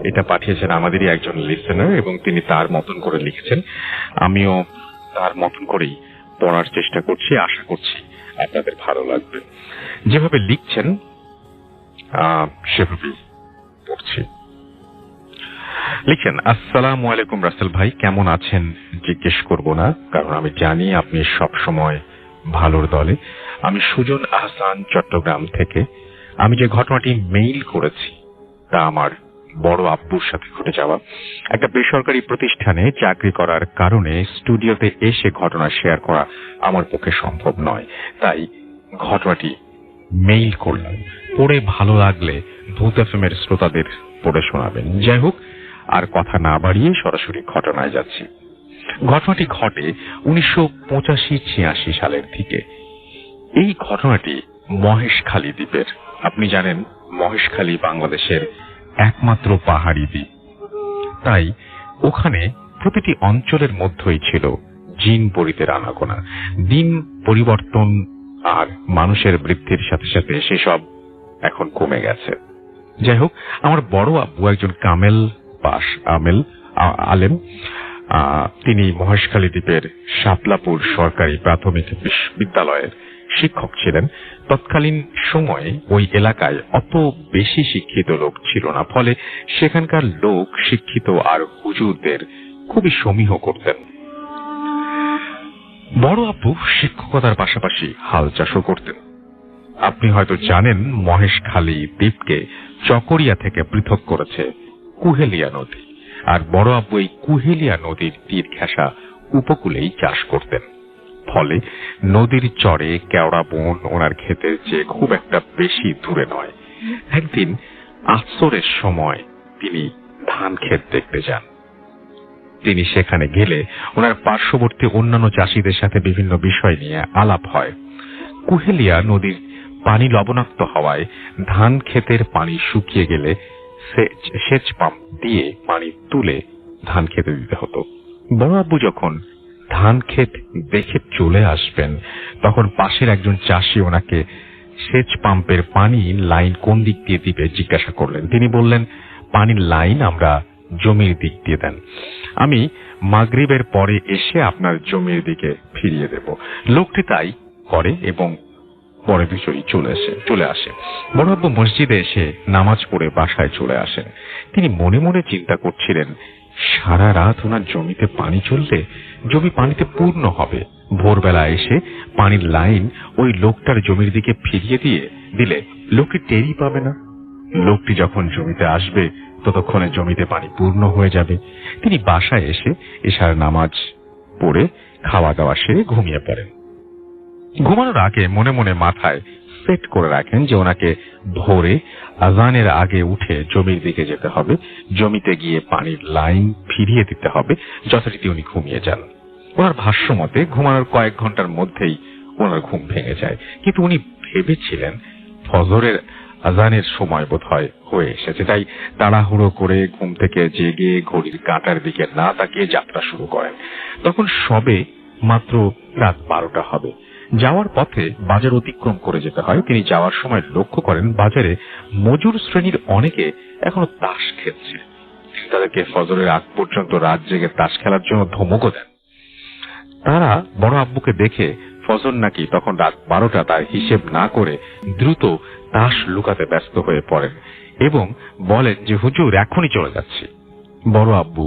এটা পাঠিয়েছেন আমাদেরই একজন লিসেনার এবং তিনি তার মতন করে লিখেছেন। আমিও তার মতন করেই পড়ার চেষ্টা করছি, আশা করছি আপনাদের ভালো লাগবে। যেভাবে লিখছেন সেভাবেই পড়ছি। লিখছেন, আসসালামু আলাইকুম রাসেল ভাই, কেমন আছেন জিজ্ঞেস করব না, কারণ আমি জানি আপনি সব সময় ভালোর দলে। আমি সুজন আহসান, চট্টগ্রাম থেকে। আমি যে ঘটনাটি মেইল করেছি তা আমার বড় আব্বুর সাথে ঘটে যাওয়া। একটা বেসরকারি প্রতিষ্ঠানে চাকরি করার কারণে স্টুডিওতে এসে ঘটনা শেয়ার করা আমার পক্ষে সম্ভব নয়, তাই ঘটনাটি মেইল করলাম। পড়ে ভালো লাগলে ভূত এফএম এর শ্রোতাদের পড়ে শোনাবেন। যাই হোক, আর কথা না বাড়িয়ে সরাসরি ঘটনায় যাচ্ছি। ঘটনাটি ঘটে 1985-86 সালের দিকে। এই ঘটনাটি মহেশখালী দ্বীপের। আপনি জানেন মহেশখালী বাংলাদেশের একমাত্র পাহাড়ি দ্বীপ, তাই ওখানে প্রতিটি অঞ্চলের মধ্যেই ছিল জিন পরিতের আনাগোনা। দিন পরিবর্তন আর মানুষের বৃদ্ধির সাথে সাথে সেসব এখন কমে গেছে। যাই হোক, আমার বড় আব্বু একজন কামেল পাশ আলেম। তিনি মহেশখালী দ্বীপের শাপলাপুর সরকারি প্রাথমিক বিদ্যালয়ের শিক্ষক ছিলেন। তৎকালীন সময়ে ওই এলাকায় অত বেশি শিক্ষিত লোক ছিল না, ফলে সেখানকার লোক শিক্ষিত আর হুজুরদের খুবই সমীহ করতেন। বড় আব্বু শিক্ষকতার পাশাপাশি হাল চাষও করতেন। আপনি হয়তো জানেন মহেশখালী দ্বীপকে চকরিয়া থেকে পৃথক করেছে কুহেলিয়া নদী, আর বড় আব্বু এই কুহেলিয়া নদীর তীর ঘেঁষা উপকূলেই চাষ করতেন। ফলে নদীর চরে কেওড়া বন ওনার ক্ষেতের চেয়ে খুব একটা বেশি দূরে নয়। একদিন আসরের সময় তিনি ধান ক্ষেত দেখতে যান। তিনি সেখানে গেলে ওনার পার্শ্ববর্তী অন্যান্য চাষিদের সাথে বিভিন্ন বিষয় নিয়ে আলাপ হয়। কুহেলিয়া নদীর পানি লবণাক্ত হওয়ায় ধান ক্ষেতের পানি শুকিয়ে গেলে সেচ পাম্প দিয়ে পানি তুলে ধান খেতে দিতে হতো। বড় আব্বু যখন ধান ক্ষেত দেখে চলে আসবেন, তখন পাশের একজন চাষি ওনাকে সেচ পাম্পের পানি লাইন কোন দিক দিয়ে দিবে জিজ্ঞাসা করলেন। তিনি বললেন, পানির লাইন আমরা জমির দিক দিয়ে দেন, আমি মাগরিবের পরে এসে আপনার জমির দিকে ফিরিয়ে দেব। লোকটি তাই করে এবং পরে বিষয়ই চলে আসে। বড় আব্বু মসজিদে এসে নামাজ পড়ে বাসায় চলে আসেন। তিনি মনে মনে চিন্তা করছিলেন, সারা রাত ওনার জমিতে পানি চললে জমি পানিতে পূর্ণ হবে। ভোরবেলা এসে পানির লাইন ওই লোকটার জমির দিকে ফিরিয়ে দিলে লোকটি টেরই পাবে না। লোকটি যখন জমিতে আসবে ততক্ষণে জমিতে পানি পূর্ণ হয়ে যাবে। তিনি বাসায় এসে এশার নামাজ পড়ে খাওয়া দাওয়া সেরে ঘুমিয়ে পড়েন। ঘুমানোর আগে মনে মনে মাথায় সেট করে রাখেন যে ওনাকে ভোরে আজানের আগে উঠে জমির দিকে যেতে হবে, জমিতে গিয়ে পানির লাইন ফিরিয়ে দিতে হবে। যথারীতি উনি ঘুমিয়ে যান। ওনার ভাষ্য মতে ঘুমানোর কয়েক ঘন্টার মধ্যেই ওনার ঘুম ভেঙে যায়, কিন্তু উনি ভেবেছিলেন ফজরের আজানের সময় বোধহয় হয়ে এসেছে, তাই তাড়াহুড়ো করে ঘুম থেকে জেগে ঘড়ির কাঁটার দিকে না তাকিয়ে যাত্রা শুরু করেন। তখন সবে মাত্র রাত 12টা হবে। যাওয়ার পথে বাজার অতিক্রম করে যেতে হয়। তিনি যাওয়ার সময় লক্ষ্য করেন বাজারে মজুর শ্রেণীর অনেকে এখনো তাস খেলছে। তিনি তাদেরকে ফজরের আগ পর্যন্ত রাত জেগে তাস খেলার জন্য ধমকও দেন। তারা বড় আব্বুকে দেখে ফজর নাকি তখন রাত 12টা তার হিসেব না করে দ্রুত তাস লুকাতে ব্যস্ত হয়ে পড়েন এবং বলেন যে হুজুর এখনই চলে যাচ্ছি। বড় আব্বু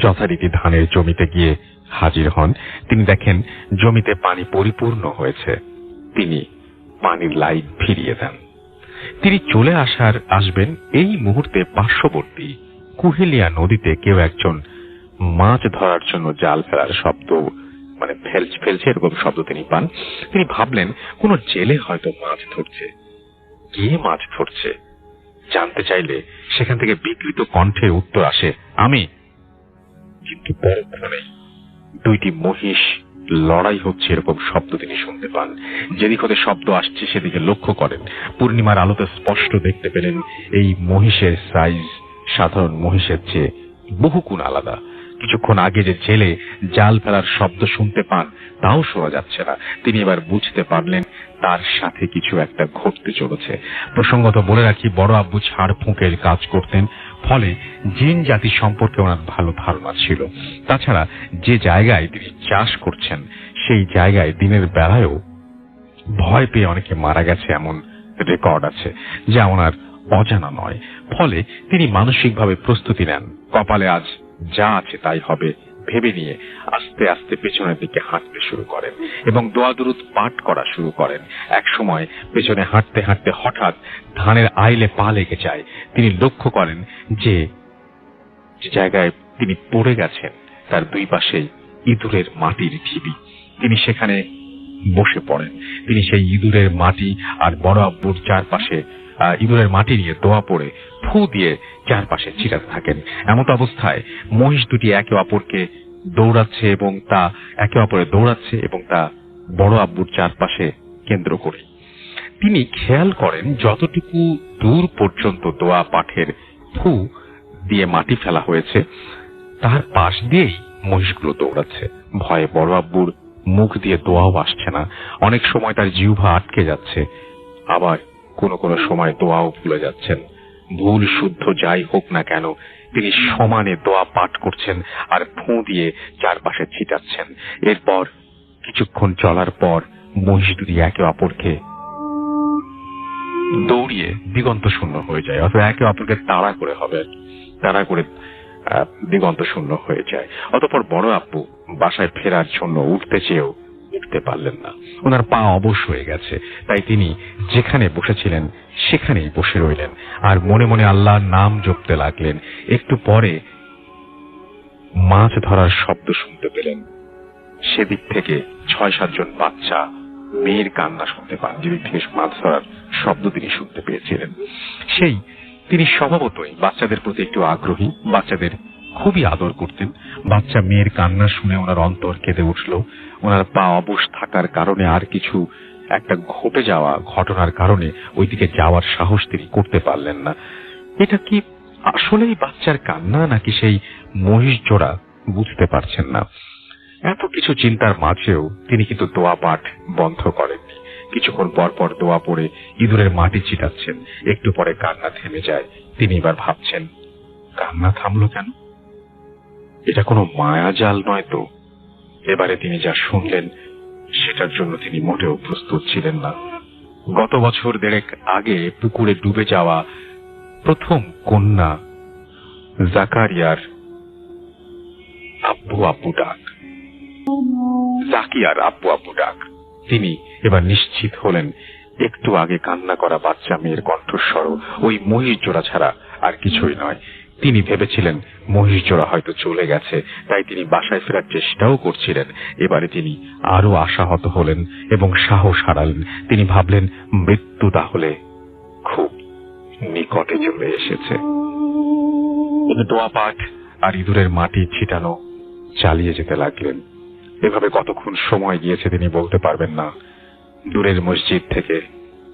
যথারীতি ধানের জমিতে গিয়ে হাজির হন। তিনি দেখেন জমিতে পানি পরিপূর্ণ হয়েছে। তিনি পানির লাইন ফিরিয়ে দেন। তিনি চলে আসবেন এই মুহূর্তে পার্শ্ববর্তী কুহেলিয়া নদীতে কেউ একজন মাছ ধরার জন্য জাল ফেলার শব্দ, মানে ফেলছে এরকম শব্দ তিনি পান। তিনি ভাবলেন কোন জেলে হয়তো মাছ ধরছে। কে মাছ ধরছে জানতে চাইলে সেখান থেকে বিকৃত কণ্ঠের উত্তর আসে, আমি। কিন্তু পরক্ষণে দুইটি মহিষ লড়াই হচ্ছে এরকম শব্দ তিনি শুনতে পান। যেদিক হতে শব্দ আসছে সেদিকে লক্ষ্য করেন। পূর্ণিমার আলোতে স্পষ্ট দেখতে পেলেন এই মহিষের সাইজ সাধারণ মহিষের চেয়ে বহুগুণ আলাদা। কিছুক্ষণ আগে যে জেলে জাল ফেলার শব্দ শুনতে পান তাও শোনা যাচ্ছে না। তিনি এবার বুঝতে পারলেন তার সাথে কিছু একটা ঘটতে চলেছে। প্রসঙ্গত বলে রাখি, বড় আব্বু ছাড় ফুঁকের কাজ করতেন। ফলে জিন জাতি সম্পর্কে ওনার ভালো ধারণা ছিল। তাছাড়া যে জায়গায় তিনি চাষ করছেন সেই জায়গায় দিনের বেলায়ও ভয় পেয়ে অনেকে মারা গেছে এমন রেকর্ড আছে, যা ওনার অজানা নয়। ফলে তিনি মানসিকভাবে প্রস্তুতি নেন, কপালে আজ যা আছে তাই হবে ভেবে নিয়ে আস্তে আস্তে পেছনের দিকে হাঁটতে শুরু করেন এবং দোয়া দুরুদ পাঠ করা শুরু করেন। এক সময় পেছনে হাঁটতে হাঁটতে হঠাৎ ধানের আইলে পা লেগে যায়। তিনি লক্ষ্য করেন যে জায়গায় তিনি পড়ে গেছেন তার দুই পাশে ইঁদুরের মাটির ঢিবি। তিনি সেখানে বসে পড়েন। তিনি সেই ইঁদুরের মাটি আর বড় আব্বুর চারপাশে ইঁদুরের মাটি নিয়ে দোয়া পড়ে ফু দিয়ে চারপাশে ছিটাতে থাকেন। এমত অবস্থায় মহিষ দুটি একে অপরকে দৌড়াচ্ছে এবং তা একে অপরে দৌড়াচ্ছে এবং তা বড় আব্বুর চারপাশে কেন্দ্র করে। তিনি খেয়াল করেন যতটুকু দূর পর্যন্ত দোয়া পাঠের ফু দিয়ে মাটি ফেলা হয়েছে তার পাশ দিয়েই মহিষগুলো দৌড়াচ্ছে। ভয়ে বড় আব্বুর মুখ দিয়ে দোয়াও আসছে না। অনেক সময় তার জিহ্বা আটকে যাচ্ছে, আবার কোনো কোনো সময় দোয়াও ভুলে যাচ্ছেন। ভুল শুদ্ধ যাই হোক না কেন তিনি সমানে দোয়া পাঠ করছেন আর ফু দিয়ে চারপাশে ছিটাচ্ছেন। এরপর কিছুক্ষণ চলার পর মহিষ দুটি একে অপরকে দৌড়িয়ে দিগন্ত শূন্য হয়ে যায়, অথবা একে অপরকে তাড়া করে দিগন্ত শূন্য হয়ে যায়। অতঃপর বড় আব্বু বাসায় ফেরার জন্য উঠতে চেয়েও উঠতে পারলেন না। ওনার পা অবশ হয়ে গেছে, তাই তিনি যেখানে বসেছিলেন সেখানেই বসে রইলেন আর মনে মনে আল্লাহর নাম জপতে লাগলেন। একটু পরে মাছ ধরার শব্দ শুনতে পেলেন। সেদিক থেকে ৬-৭ জন বাচ্চা মেয়ের কান্না শুনতে পান, যেদিক থেকে মাছ ধরার শব্দ তিনি শুনতে পেয়েছিলেন। তিনি স্বভাবতই বাচ্চাদের প্রতি একটু আগ্রহী, বাচ্চাদের খুবই আদর করতেন। বাচ্চা মেয়ের কান্না শুনে ওনার অন্তর কেঁদে উঠল। ওনার পা অবশ থাকার কারণে আর কিছু একটা ঘটে যাওয়া ঘটনার কারণে ওইদিকে যাওয়ার সাহস তিনি করতে পারলেন না। এটা কি আসলেই বাচ্চার কান্না নাকি সেই মহিষ জোড়া বুঝতে পারছেন না। এত কিছু চিন্তার মাঝেও তিনি কিন্তু দোয়া পাঠ বন্ধ করেননি। কিছুক্ষণ পর পর দোয়া পড়ে ইঁদুরের মাটি ছিটাচ্ছেন। একটু পরে কান্না থেমে যায়। তিনি এবার ভাবছেন, কান্না থামলো কেন? এটা কোনো মায়াজাল নয় তো? এবারে তিনি যা শুনলেন সেটার জন্য তিনি মোটেও প্রস্তুত ছিলেন না। গত বছর ১.৫ আগে পুকুরে ডুবে যাওয়া প্রথম কন্যা জাকারিয়ার আব্বু ডাক, জাকিয়ার আব্বু ডাক। তিনি এবার নিশ্চিত হলেন একটু আগে কান্না করা বাচ্চা মেয়ের কণ্ঠস্বর ওই মহিষ জোড়া ছাড়া আর কিছুই নয়। তিনি ভেবেছিলেন মহিষ জোড়া হয়তো চলে গেছে, তাই তিনি বাসায় ফেরার চেষ্টাও করছিলেন। এবারে তিনি আরো আশাহত হলেন এবং সাহস হারালেন। তিনি ভাবলেন মৃত্যু তাহলে খুব নিকটে চলে এসেছে। দোয়া পাঠ আর ইঁদুরের মাটি ছিটানো চালিয়ে যেতে লাগলেন। এভাবে কতক্ষণ সময় গিয়েছে তিনি বলতে পারবেন না। দূরের মসজিদ থেকে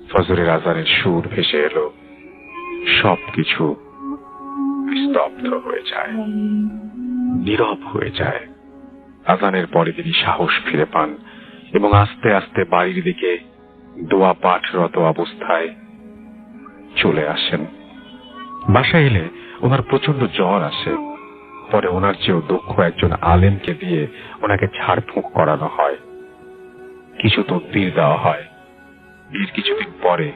ফজরের আজানের সুর ভেসে এলো। সবকিছু স্তব্ধ হয়ে যায়, নীরব হয়ে যায়। আজানের পরে তিনি সাহস ফিরে পান এবং আস্তে আস্তে বাড়ির দিকে দোয়া পাঠরত অবস্থায় চলে আসেন। বাসায় এলে ওনার প্রচন্ড জ্বর আসে। পরে ওনার চেয়েও দক্ষ একজন আলেমকে দিয়ে ওনাকে ঝাড়ফুঁক করানো হয়, কিছু তদবির দেওয়া হয়। এর কিছুদিন পরে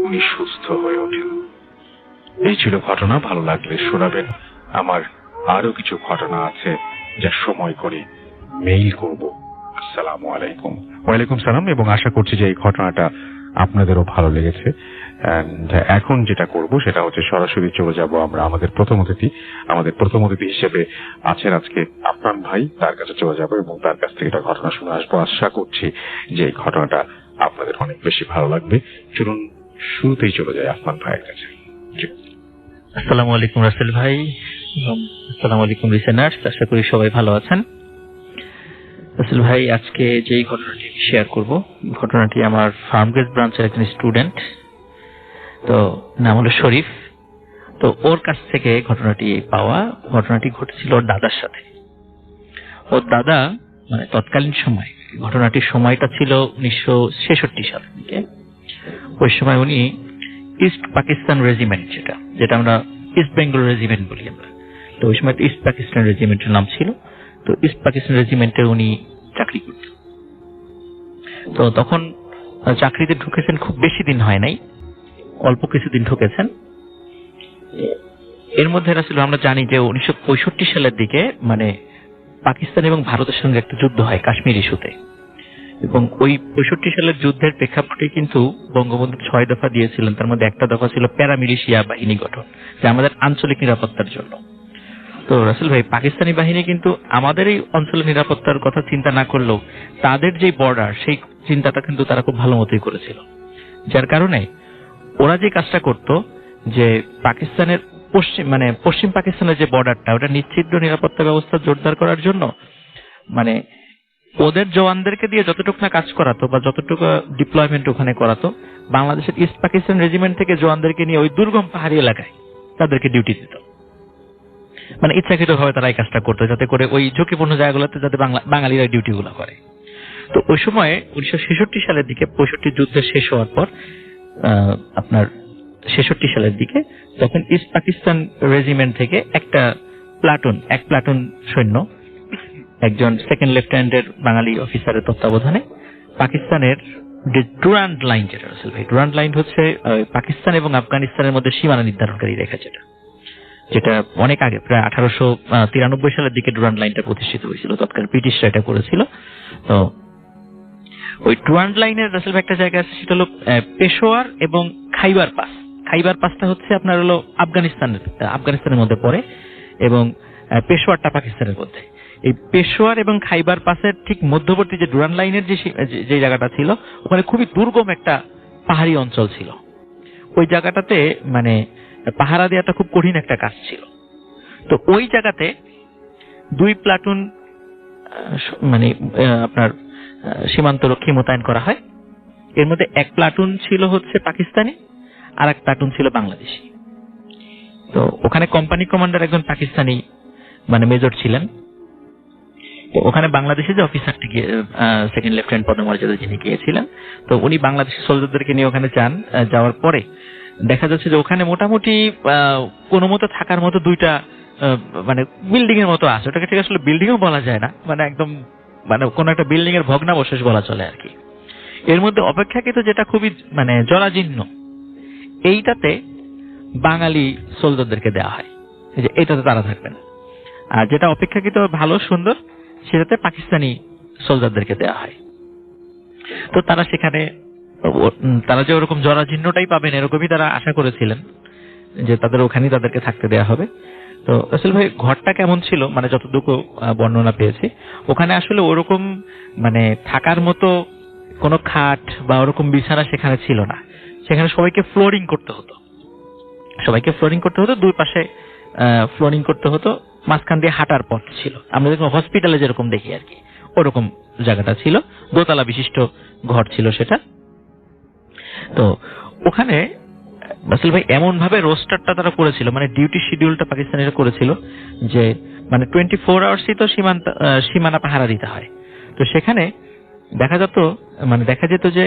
উনি সুস্থ হয়ে ওঠেন। এই ছিল ঘটনা। ভালো লাগলে শোনাবেন। আমার আরো কিছু ঘটনা আছে যা সময় করে মেইল করব। আসসালামু আলাইকুম। ওয়ালাইকুম সালাম। এবং আশা করছি যে এই ঘটনাটা আপনাদেরও ভালো লেগেছে। এখন যেটা করব সেটা হচ্ছে সরাসরি চলে যাব আমরা আমাদের প্রথম অতিথি হিসেবে আছেন আজকে আফনান ভাই, তার কাছে চলে যাব এবং তার কাছ থেকে একটা ঘটনা শুনে আসবো। আশা করছি যে এই ঘটনাটা আপনাদের অনেক বেশি ভালো লাগবে। চলুন শুরুতেই চলে যায় আফনান ভাইয়ের কাছে। আসসালামু আলাইকুম রাসেল ভাই, আসসালামু আলাইকুম লিসেনার্স। আশা করি সবাই ভালো আছেন। রাসেল ভাই, আজকে যেই ঘটনাটি শেয়ার করব, ঘটনাটি আমার ফার্মগেট ব্রাঞ্চের একজন স্টুডেন্ট, তো নাম হলো শরীফ। তো ওর কাছ থেকে ঘটনাটি পাওয়া। ঘটনাটি ঘটেছিল ওর দাদার সাথে। ওর দাদা মানে তৎকালীন সময়, ঘটনাটির সময়টা ছিল 1966 সাল থেকে। ওই সময় উনি ইস্ট পাকিস্তান রেজিমেন্ট, যেটা আমরা ইস্ট বেঙ্গল রেজিমেন্ট বলি আমরা। তো ওই সময় ইস্ট পাকিস্তান রেজিমেন্টের নাম ছিল। তো ইস্ট পাকিস্তান রেজিমেন্টে উনি চাকরি করতেন। তো তখন চাকরিতে ঢুকেছেন, খুব বেশি দিন হয় নাই, অল্প কিছুদিন ঢুকেছেন। এর মধ্যে আসলে আমরা জানি যে 1965 সালের দিকে মানে পাকিস্তান এবং ভারতের সঙ্গে একটা যুদ্ধ হয় কাশ্মীর ইস্যুতে, এবং ওই 65 সালের যুদ্ধের প্রেক্ষাপটে কিন্তু বঙ্গবন্ধু 6 দফা দিয়েছিলেন। তার মধ্যে একটা দফা ছিল প্যারামিলিশিয়া বাহিনী গঠন, যা আমাদের আঞ্চলিক নিরাপত্তার জন্য। তো রাসেল ভাই, পাকিস্তানি বাহিনী কিন্তু আমাদের এই অঞ্চলের নিরাপত্তার কথা চিন্তা না করলেও তাদের যে বর্ডার, সেই চিন্তাটা কিন্তু তারা খুব ভালো মতোই করেছিল। যার কারণে ওরা যে কাজটা করত, যে পাকিস্তানের পশ্চিম পাকিস্তানের যে বর্ডারটা, ওটা নিশ্চিদ্র নিরাপত্তা ব্যবস্থা জোরদার করার জন্য মানে ওদের জওয়ানদেরকে দিয়ে যতটুকু না কাজ করাতো বা যতটুকু ডিপ্লয়মেন্ট ওখানে করাতো, বাংলাদেশের ইস্ট পাকিস্তান রেজিমেন্ট থেকে জওয়ানদেরকে নিয়ে ওই দুর্গম পাহাড়ি এলাকায় তাদেরকে ডিউটি দিত। মানে ইচ্ছাকৃতভাবে তারা এই কাজটা করতো, যাতে করে ওই ঝুঁকিপূর্ণ জায়গাগুলোতে যাতে বাঙালিরা ডিউটিগুলো করে। তো ওই সময় 1966 সালের দিকে, 65 যুদ্ধের শেষ হওয়ার পর আপনার 66 সালের দিকে, তখন ইস্ট পাকিস্তান রেজিমেন্ট থেকে এক প্লাটুন সৈন্য, একজন সেকেন্ড লেফটেন্যান্টের বাঙালি অফিসারের তত্ত্বাবধানে পাকিস্তানের যে ডুরান্ড লাইন, যেটা আসলে ভাই ডুরান্ড লাইন হচ্ছে পাকিস্তান এবং আফগানিস্তানের মধ্যে সীমানা নির্ধারণকারী রেখা, যেটা অনেক আগে প্রায় 1893 সালের দিকে ডুরান্ড লাইনটা প্রতিষ্ঠিত হয়েছিল। তৎকালীন ব্রিটিশরা এটা করেছিল। তো ওই ডুরান্ড লাইনের রাসেল ভাই একটা জায়গা আছে, সেটা হলো পেশোয়ার এবং খাইবার পাস। খাইবার পাসটা হচ্ছে আপনার হলো আফগানিস্তানের মধ্যে পড়ে, এবং পেশোয়ারটা পাকিস্তানের মধ্যে। এই পেশোয়ার এবং খাইবার পাসের ঠিক মধ্যবর্তী যে ডুরান্ড লাইনের যে জায়গাটা ছিল, ওখানে খুবই দুর্গম একটা পাহাড়ি অঞ্চল ছিল। ওই জায়গাটাতে মানে পাহারা দেওয়াটা খুব কঠিন একটা কাজ ছিল। তো ওই জায়গাতে 2 প্লাটুন মানে আপনার সীমান্তরক্ষী মোতায়েন করা হয়। এর মধ্যে 1 প্লাটুন ছিল হচ্ছে পাকিস্তানি, আর 1 প্লাটুন ছিল বাংলাদেশি। তো ওখানে কোম্পানি কমান্ডার একজন পাকিস্তানি মানে মেজর ছিলেন। তো ওখানে বাংলাদেশি যে অফিসারটি সেকেন্ড লেফটেন্যান্ট পদমর্যাদা যিনি গিয়েছিলেন, তো উনি বাংলাদেশি সোলজারদেরকে নিয়ে ওখানে যান। যাওয়ার পরে দেখা যাচ্ছে যে ওখানে মোটামুটি কোনো মতো থাকার মতো 2টা মানে বিল্ডিং এর মতো আছে। ওটাকে ঠিক আসলে বিল্ডিংও বলা যায় না, মানে একদম মানে কোন একটা বিল্ডিং এর ভগ্নাবশেষ বলা চলে আর কি। এর মধ্যে অপেক্ষাকৃত যেটা খুবই মানে জরাজীর্ণ, এইটাতে বাঙালি সোলজারদেরকে দেওয়া হয়, যে এটাতে তারা থাকবে না। আর যেটা অপেক্ষাকৃত ভালো সুন্দর, সেটাতে পাকিস্তানি সোলজারদেরকে দেওয়া হয়। তো তারা সেখানে তারা যে ওরকম জরাজীর্ণটাই পাবেন এরকমই তারা আশা করেছিলেন, যে তাদের ওখানেই তাদেরকে থাকতে দেওয়া হবে। তো রাসেল ভাই, ঘরটা কেমন ছিল, মানে যতটুকু বর্ণনা পেয়েছি, ওখানে আসলে ওরকম মানে থাকার মতো কোনো খাট বা ওরকম বিছানা সেখানে ছিল না। সেখানে সবাইকে ফ্লোরিং করতে হতো, 2 পাশে ফ্লোরিং করতে হতো, মাঝখান দিয়ে হাঁটার পথ ছিল। আমরা যখন হসপিটালে যেরকম দেখি আর কি, ওরকম জায়গাটা ছিল। 2 তলা বিশিষ্ট ঘর ছিল সেটা। তো ওখানে রাসেল ভাই এমন ভাবে রোস্টারটা তারা করেছিল, মানে ডিউটি শিডিউলটা পাকিস্তানিরা করেছিল, যে মানে 24 আওয়ার্সই তো সীমানা পাহারা দিতে হয়। তো সেখানে দেখা যেত যে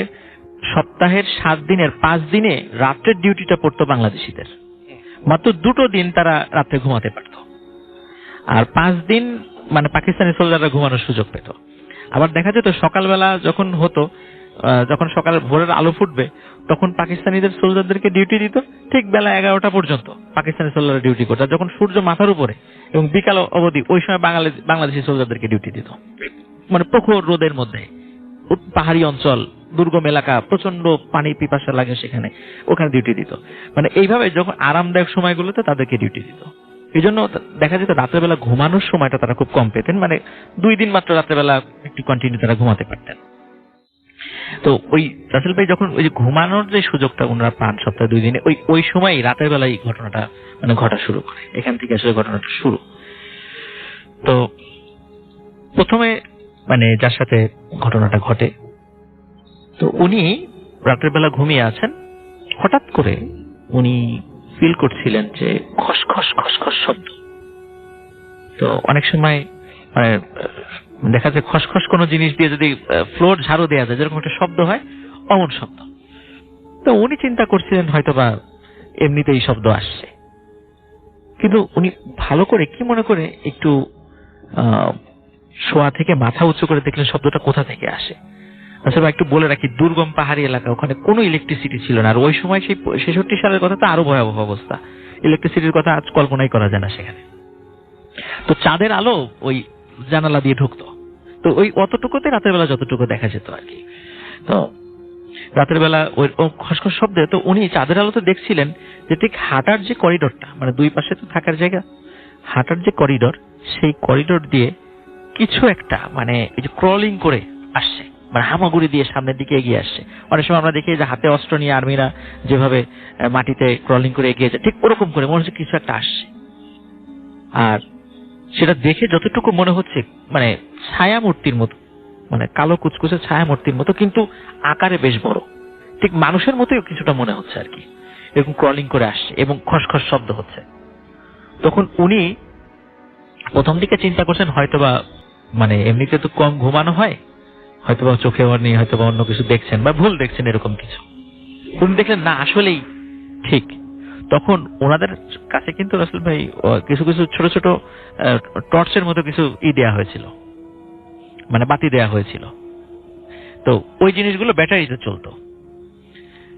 সপ্তাহের 7 দিনের 5 দিনে রাত্রের ডিউটিটা পড়তো বাংলাদেশিদের। মাত্র 2টো দিন তারা রাত্রে ঘুমাতে পারত, আর 5 দিন মানে পাকিস্তানি সোলজাররা ঘুমানোর সুযোগ পেত। আবার দেখা যেত সকালবেলা যখন সকাল ভোরের আলো ফুটবে, তখন পাকিস্তানিদের সোলজারদেরকে ডিউটি দিত ঠিক বেলা 11টা পর্যন্ত পাকিস্তানি সোলজাররা ডিউটি করত। যখন সূর্য মাথার উপরে এবং বিকাল অবধি, ওই সময় বাংলাদেশি সোলজারদেরকে ডিউটি দিত। মানে প্রখর রোদের মধ্যে, পাহাড়ি অঞ্চল, দুর্গম এলাকা, প্রচন্ড পানি পিপাসা লাগে সেখানে, ওখানে ডিউটি দিত। মানে এইভাবে যখন আরামদায়ক সময়গুলোতে তাদেরকে ডিউটি দিত। এই জন্য দেখা যেত রাত্রেবেলা ঘুমানোর সময়টা তারা খুব কম পেতেন, মানে 2 দিন মাত্র রাত্রেবেলা একটু কন্টিনিউ তারা ঘুমাতে পারতেন। তো ওই রাসেল ভাই যখন ওই যে ঘুমানোর যে সুযোগটা ওনারা পান সপ্তাহে 2 দিনে, ওই সময় রাতের বেলায় ঘটনাটা মানে ঘটা শুরু করে। এখান থেকে আসলে ঘটনাটা শুরু। তো প্রথমে মানে যার সাথে ঘটনাটা ঘটে, তো উনি রাতের বেলা ঘুমিয়ে আছেন, হঠাৎ করে উনি ফিল করছিলেন যে খসখস খসখস শব্দ। তো অনেক সময় মানে দেখা যায় খসখস কোনো জিনিস দিয়ে যদি ফ্লোর ঝাড়ু দেওয়া যায় যেরকম একটা শব্দ হয়, অমন শব্দ। তো উনি চিন্তা করছিলেন হয়তোবা এমনিতেই শব্দ আসছে। কিন্তু উনি ভালো করে কি মনে করে একটু শোয়া থেকে মাথা উঁচু করে দেখলেন শব্দটা কোথা থেকে আসে। আসলে একটু বলে রাখি, দুর্গম পাহাড়ি এলাকা, ওখানে কোনো ইলেকট্রিসিটি ছিল না। আর ওই সময় সেই 66 সালের কথা তো আরো ভয়াবহ অবস্থা, ইলেকট্রিসিটির কথা আজ কল্পনাই করা যায় না সেখানে। তো চাঁদের আলো ওই জানালা দিয়ে ঢুকতো, তো ওই অতটুকুতে রাতের বেলা যতটুকু দেখা যেত আর কি। তো রাতের বেলা ওই খসখস শব্দে তো উনি চাঁদের আলোতে দেখছিলেন যে ঠিক হাঁটার যে করিডোরটা, মানে দুই পাশে তো থাকার জায়গা, হাঁটার যে করিডোর, সেই করিডোর দিয়ে কিছু একটা মানে এই যে ক্রলিং করে আসছে, মানে হামাগুড়ি দিয়ে সামনের দিকে এগিয়ে আসছে। অনেক সময় আমরা দেখি যে হাতে অস্ত্র নিয়ে আর্মিরা যেভাবে মাটিতে ক্রলিং করে এগিয়ে যায়, ঠিক ওরকম করে মনে হচ্ছে কিছু একটা আসছে। আর সেটা দেখে যতটুকু মনে হচ্ছে মানে ছায়া মূর্তির মতো, মানে কালো কুচকুচে ছায়া মূর্তির মতো, কিন্তু আকারে বেশ বড়, ঠিক মানুষের মতোই কিছুটা মনে হচ্ছে আর কি। এরকম ক্রলিং করে আসছে এবং খসখস শব্দ হচ্ছে। তখন উনি প্রথম দিকে চিন্তা করছেন হয়তোবা মানে এমনিতে তো কম ঘুমানো হয়, হয়তোবা চোখে ওর নেই, হয়তোবা অন্য কিছু দেখছেন বা ভুল দেখছেন, এরকম কিছু। উনি দেখলেন না, আসলেই ঠিক। তখন ওনাদের কাছে কিন্তু রাসেল ভাই কিছু কিছু ছোট ছোট টর্চের মতো কিছু দেয়া হয়েছিল, মানে বাতি দেয়া হয়েছিল। তো ওই জিনিসগুলো ব্যাটারিতে চলতো।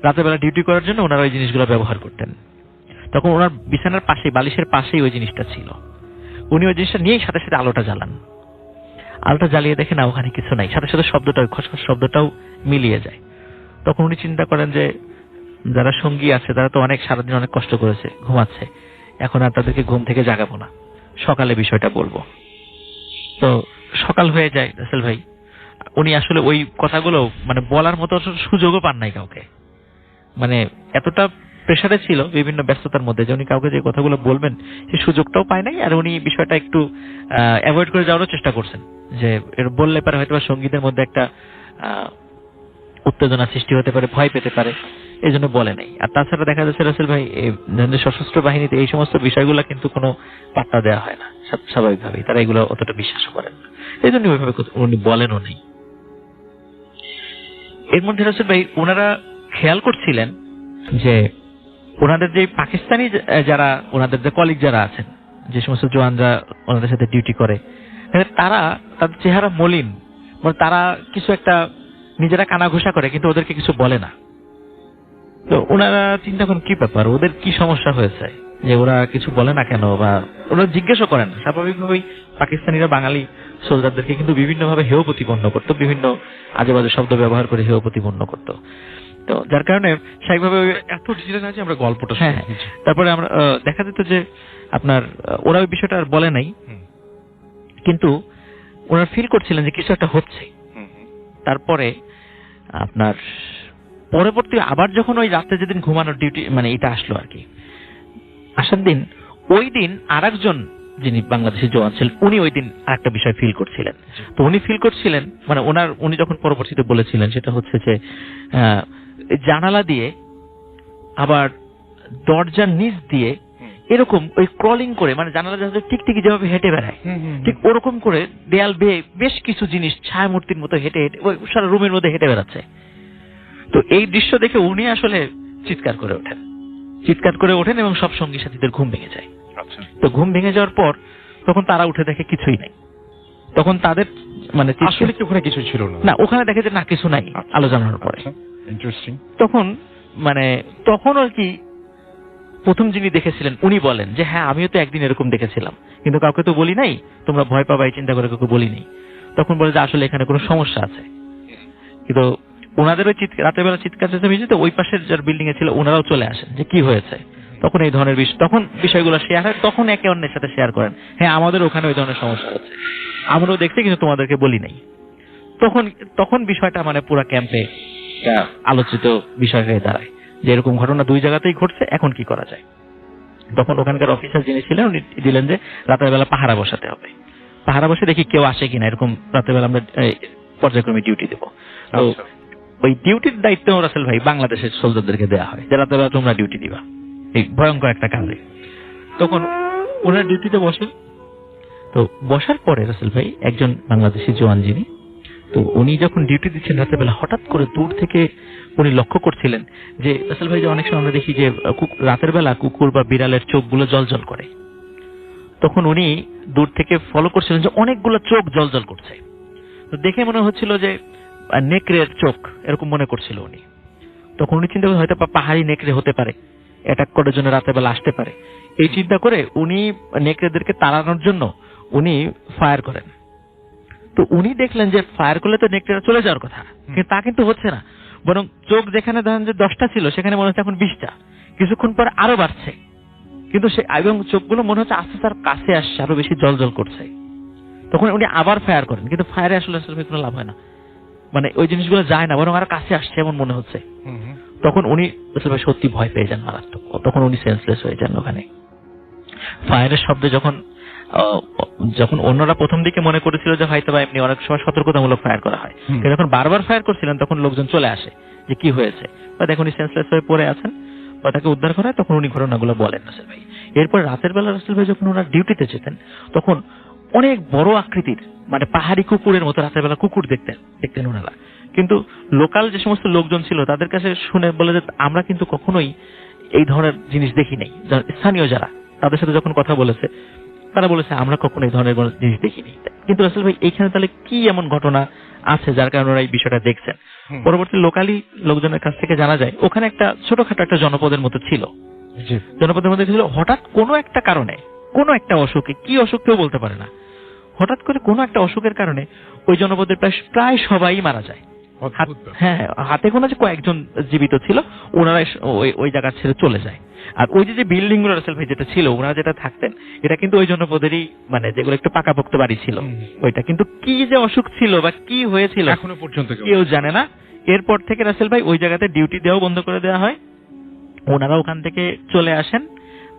রাতের বেলা ডিউটি করার জন্য ওনারা ওই জিনিসগুলো ব্যবহার করতেন। তখন ওনার বিছানার পাশে, বালিশের পাশেই ওই জিনিসটা ছিল। উনি ওই জিনিসটা নিয়েই সাথে সাথে আলোটা জ্বালান। আলোটা জ্বালিয়ে দেখে না ওখানে কিছু নাই, সাথে সাথে শব্দটাও, খসখস শব্দটাও মিলিয়ে যায়। তখন উনি চিন্তা করেন যে যারা সঙ্গী আছে তারা তো অনেক সারাদিন অনেক কষ্ট করেছে, ঘুমাচ্ছে, এখন আর তাদেরকে ঘুম থেকে জাগাবো না, সকালে বিষয়টা বলবো। তো সকাল হয়ে যায় রাসেল ভাই। উনি আসলে ওই কথাগুলো মানে বলার মতো সুযোগও পান নাই কাউকে, মানে এতটা প্রেসারে ছিল বিভিন্ন ব্যস্ততার মধ্যে যে উনি কাউকে যে কথাগুলো বলবেন সেই সুযোগটাও পায় নাই। আর উনি বিষয়টা একটু অ্যাভয়েড করে যাওয়ারও চেষ্টা করছেন, যে এর বললে পারে হয়তো সঙ্গীদের মধ্যে একটা উত্তেজনা সৃষ্টি হতে পারে, ভয় পেতে পারে, এই জন্য বলে নাই। আর তাছাড়া দেখা যাচ্ছে রাসেল ভাই সশস্ত্র বাহিনীতে এই সমস্ত বিষয়গুলো কিন্তু কোনো পাত্তা দেওয়া হয় না স্বাভাবিকভাবেই, তারা এগুলো অতটা বিশ্বাস করেন না, এই জন্য ওইভাবে উনি বলেনও নেই। এর মধ্যে রাসেল ভাই ওনারা খেয়াল করছিলেন যে ওনাদের যে পাকিস্তানি যারা, ওনাদের যে কলিগ যারা আছেন, যে সমস্ত জওয়ানরা ওনাদের সাথে ডিউটি করে, তারা তাদের চেহারা মলিন, মানে তারা কিছু একটা নিজেরা কানাঘুষা করে কিন্তু ওদেরকে কিছু বলে না। তো ওনারা চিন্তা করেন কি ব্যাপার, ওদের কি সমস্যা হয়েছে যে ওরা কিছু বলে না কেন, বা ওরা জিজ্ঞাসা করেন না। স্বাভাবিকভাবেই পাকিস্তানিরা বাঙালি সোলজারদেরকে কিন্তু বিভিন্নভাবে হেয় প্রতিপন্ন করতো, বিভিন্ন আজে বাজে শব্দ ব্যবহার করে হেয় প্রতিপন্ন করতো। তো যার কারণে স্বাভাবিকভাবে এত ডিটেইল আছে আমরা গল্পটা। হ্যাঁ, তারপরে আমরা দেখা যেত যে আপনার ওরা ওই বিষয়টা আর বলে নাই, কিন্তু ওনারা ফিল করছিলেন যে কিছু একটা হচ্ছে। তারপরে আপনার পরবর্তী আবার যখন ওই রাতে যেদিন ঘুমানোর ডিউটি মানে এটা আসলো আর কি, আসার দিন, ওই দিন আরেকজন যিনি বাংলাদেশি জওয়ান ছিলেন উনি ওই দিন আরেকটা বিষয় ফিল করছিলেন। তো উনি ফিল করছিলেন মানে উনি যখন পরবর্তীতে বলেছিলেন সেটা হচ্ছে যে জানালা দিয়ে আবার দরজার নিচ দিয়ে এরকম ওই ক্রলিং করে, মানে জানালা টিকটিকি যেভাবে হেঁটে বেড়ায় ঠিক ওরকম করে দেয়াল বেয়ে বেশ কিছু জিনিস ছায়া মূর্তির মতো হেঁটে হেঁটে ওই সারা রুমের মধ্যে হেঁটে বেড়াচ্ছে। তো এই দৃশ্য দেখে উনি আসলে চিৎকার করে ওঠেন এবং সব সঙ্গী সাথীদের ঘুম ভেঙে যায়। তো ঘুম ভেঙে যাওয়ার পর তখন তারা উঠে দেখে কিছুই নাই। তখন তাদের মানে আসলে কি ওখানে কিছু ছিল না, ওখানে দেখে যে না কিছু নাই আলো জ্বালানোর পরে। ইন্টারেস্টিং। তখন আর কি প্রথম যিনি দেখেছিলেন উনি বলেন যে হ্যাঁ আমিও তো একদিন এরকম দেখেছিলাম, কিন্তু কাউকে তো বলি নাই, তোমরা ভয় পাবা এই চিন্তা করে কাউকে বলি নাই। তখন বলে যে আসলে এখানে কোনো সমস্যা আছে। কিন্তু ওনাদের ওই রাতের বেলা চিৎকার চেঁচামেচিতে ওই পাশের যার বিল্ডিং এ ছিল ওনারাও চলে আসেন যে কি হয়েছে। তখন এই ধরনের তখন বিষয়গুলো শেয়ার হয়, তখন একে অন্যের সাথে শেয়ার করেন, হ্যাঁ আমাদের ওখানে ওই ধরনের সমস্যা হচ্ছে, আমরাও দেখছি কিন্তু তোমাদেরকে বলি নাই। তখন বিষয়টা মানে পুরো ক্যাম্পে আলোচিত বিষয় হয়ে দাঁড়ায় যে এরকম ঘটনা দুই জায়গাতেই ঘটছে, এখন কি করা যায়। তখন ওখানকার অফিসার যিনি ছিলেন উনি দিলেন যে রাতের বেলা পাহারা বসাতে হবে, পাহারা বসে দেখি কেউ আসে কিনা, এরকম রাতের বেলা আমরা পর্যায়ক্রমে ডিউটি দেবো। তো ওই ডিউটির দায়িত্ব রাসেল ভাই বাংলাদেশের সোলজারদেরকে দেওয়া হয় যে রাতের বেলা তোমরা ডিউটি দিবা এই ভয়ঙ্কর একটা কাজে। তখন ওনার ডিউটিতে বসেন। তো বসার পরে রাসেল ভাই একজন বাংলাদেশি জওয়ান যিনি, তো উনি যখন ডিউটি দিচ্ছেন রাতের বেলা হঠাৎ করে দূর থেকে উনি লক্ষ্য করছিলেন যে রাসেল ভাই যে অনেক সময় আমরা দেখি যে রাতের বেলা কুকুর বা বিড়ালের চোখগুলো জল জল করে, তখন উনি দূর থেকে ফলো করছিলেন যে অনেকগুলো চোখ জলজল করছে। তো দেখে মনে হচ্ছিল যে নেকড়ের চোখ, এরকম মনে করছিল উনি। তখন উনি চিন্তা করে হয়তো পাহাড়ি নেকড়ে হতে পারে, অ্যাটাক করার জন্য রাতের বেলা আসতে পারে। এই চিন্তা করে উনি নেকড়েদেরকে তাড়ানোর জন্য উনি ফায়ার করেন। তো উনি দেখলেন যে ফায়ার করলে তো নেকড়েরা চলে যাওয়ার কথা, কিন্তু তা কিন্তু হচ্ছে না, বরং চোখ যেখানে ধরেন যে 10টা ছিল সেখানে মনে হচ্ছে এখন 20টা, কিছুক্ষণ পর আরো বাড়ছে। কিন্তু সে এবং চোখগুলো মনে হচ্ছে আস্তে তার কাছে আসছে, আরো বেশি জলজল করছে। তখন উনি আবার ফায়ার করেন, কিন্তু ফায়ারে আসলে কোনো লাভ হয় না, মানে ওই জিনিসগুলো যায় না, বরং আরো কাছে আসছে এমন মনে হচ্ছে। তখন উনি আসলে সত্যি ভয় পেয়ে যান মারাত্মক। তখন উনি সেন্সলেস হয়ে যান ওখানে। ফায়ারের শব্দে যখন অন্যরা প্রথম দিকে মনে করেছিল যে হয়তো বা এমনি অনেক সময় সতর্কতামূলক ফায়ার করা হয়, কিন্তু যখন বারবার ফায়ার করছিলেন তখন লোকজন চলে আসে যে কি হয়েছে, বা দেখুন উনি সেন্সলেস হয়ে পড়ে আছেন, বা তাকে উদ্ধার করা হয়। তখন উনি ঘটনাগুলো বলেন রাসেল ভাই। এরপর রাতের বেলা রাসেল ভাই যখন ওনার ডিউটিতে যেতেন, তখন অনেক বড় আকৃতির মানে পাহাড়ি কুকুরের মতো রাতের বেলা কুকুর দেখতেন ওনারা। কিন্তু লোকাল যে সমস্ত লোকজন ছিল তাদের কাছে শুনে বলে যে আমরা কিন্তু কখনোই এই ধরনের জিনিস দেখি নাই। স্থানীয় যারা তাদের সাথে যখন কথা বলেছে তারা বলেছে আমরা কখনো এই ধরনের জিনিস দেখিনি। কিন্তু রাসেল ভাই এইখানে তাহলে কি এমন ঘটনা আছে যার কারণে ওরা এই বিষয়টা দেখছেন? পরবর্তী লোকালি লোকজনের কাছ থেকে জানা যায় ওখানে একটা ছোটখাটো একটা জনপদের মতো ছিল। জনপদের মধ্যে ছিল হঠাৎ কোনো একটা কারণে, কোনো একটা অসুখে, কি অসুখ কেউ বলতে পারে না, হঠাৎ করে কোনো একটা অসুখের কারণে ওই জনপদের প্রায় সবাই মারা যায়। হ্যাঁ, হাতে গোনা যে কয়েকজন জীবিত ছিল, ওনারা ওই জায়গা ছেড়ে চলে যায়। আর ওই যে বিল্ডিং গুলো রাসেল ভাই যেটা ছিল, ওনারা যেটা থাকতেন, এটা কিন্তু ওই জনপদেরই, মানে যেগুলো একটু পাকাপোক্ত বাড়ি ছিল ওইটা। কিন্তু কি যে অসুখ ছিল বা কি হয়েছিল এখনো পর্যন্ত কেউ জানে না। এরপর থেকে রাসেল ভাই ওই জায়গাতে ডিউটি দেওয়া বন্ধ করে দেওয়া হয়, ওনারা ওখান থেকে চলে আসেন।